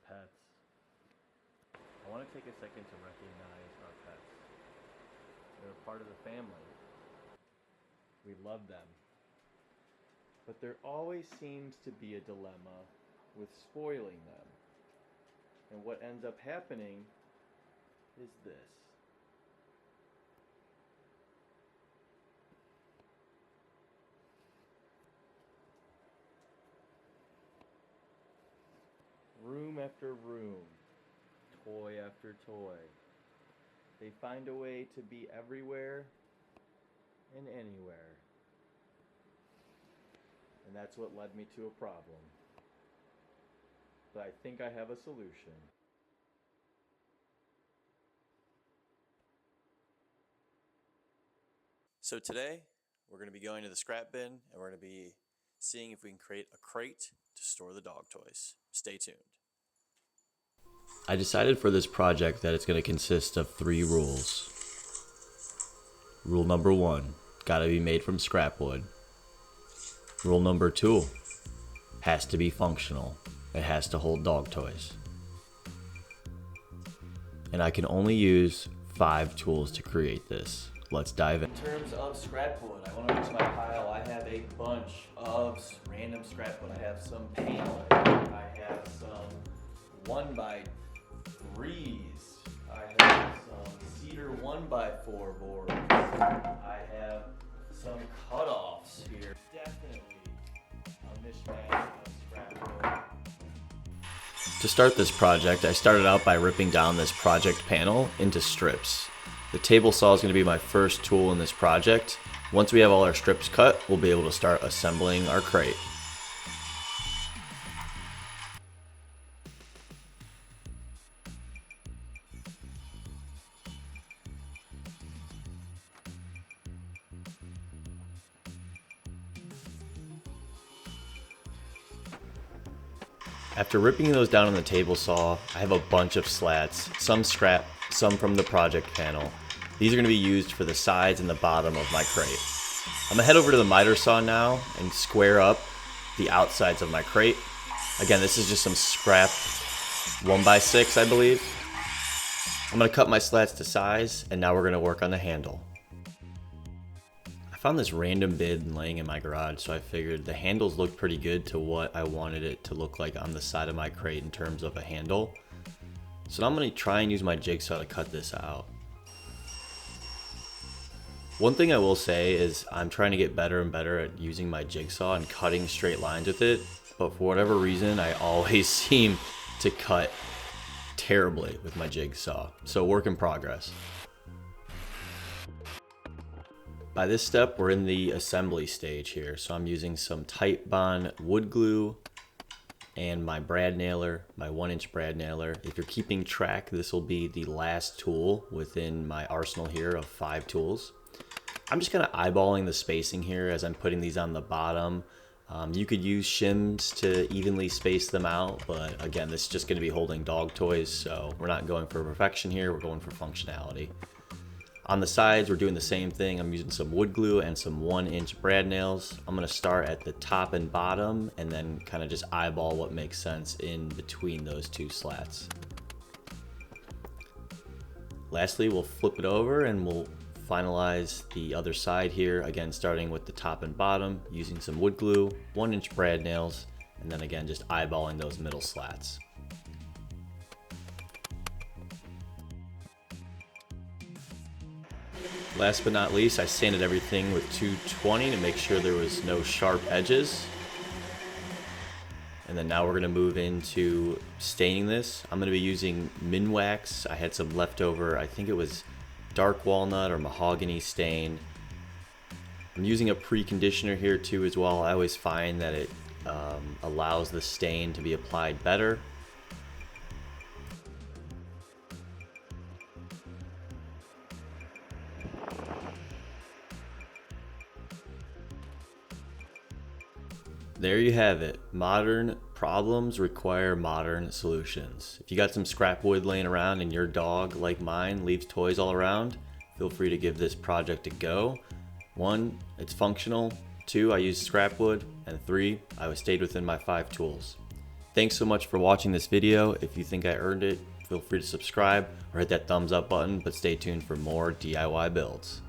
pets. I want to take a second to recognize our pets. They're a part of the family. We love them. But there always seems to be a dilemma with spoiling them. And what ends up happening is this. Room after room, toy after toy. They find a way to be everywhere and anywhere. And that's what led me to a problem. But I think I have a solution. So today, we're going to be going to the scrap bin and we're going to be seeing if we can create a crate to store the dog toys. Stay tuned. I decided for this project that it's going to consist of 3 rules. Rule number 1, gotta be made from scrap wood. Rule number 2, has to be functional. It has to hold dog toys. And I can only use 5 tools to create this. Let's dive in. In terms of scrap wood, I want to reach my pile. I have a bunch of random scrap wood. I have some paneling. I have some 1x3s. I have some cedar 1x4 boards. I have some cutoffs here. Definitely a mishmash of scrap wood. To start this project, I started out by ripping down this project panel into strips. The table saw is going to be my first tool in this project. Once we have all our strips cut, we'll be able to start assembling our crate. After ripping those down on the table saw, I have a bunch of slats, some scrap, some from the project panel. These are going to be used for the sides and the bottom of my crate. I'm going to head over to the miter saw now and square up the outsides of my crate. Again, this is just some scrap 1x6, I believe. I'm going to cut my slats to size, and now we're going to work on the handle. I found this random bid laying in my garage, so I figured the handles looked pretty good to what I wanted it to look like on the side of my crate in terms of a handle. So now I'm going to try and use my jigsaw to cut this out. One thing I will say is I'm trying to get better and better at using my jigsaw and cutting straight lines with it, but for whatever reason I always seem to cut terribly with my jigsaw, so work in progress. By this step we're in the assembly stage here, so I'm using some Titebond wood glue and my brad nailer, my 1-inch brad nailer. If you're keeping track, this will be the last tool within my arsenal here of 5 tools. I'm just kind of eyeballing the spacing here as I'm putting these on the bottom. You could use shims to evenly space them out, but again, this is just going to be holding dog toys, so we're not going for perfection here, we're going for functionality. On the sides, we're doing the same thing. I'm using some wood glue and some 1-inch brad nails. I'm going to start at the top and bottom and then kind of just eyeball what makes sense in between those 2 slats. Lastly, we'll flip it over and we'll finalize the other side here, again starting with the top and bottom, using some wood glue, 1-inch brad nails, and then again just eyeballing those middle slats. Last but not least, I sanded everything with 220 to make sure there was no sharp edges. And then now we're going to move into staining this. I'm going to be using Minwax. I had some leftover, I think it was dark walnut or mahogany stain. I'm using a preconditioner here too as well. I always find that it allows the stain to be applied better. There you have it. Modern problems require modern solutions. If you got some scrap wood laying around and your dog, like mine, leaves toys all around, feel free to give this project a go. 1, it's functional. 2, I used scrap wood. And 3, I stayed within my 5 tools. Thanks so much for watching this video. If you think I earned it, feel free to subscribe or hit that thumbs up button, but stay tuned for more DIY builds.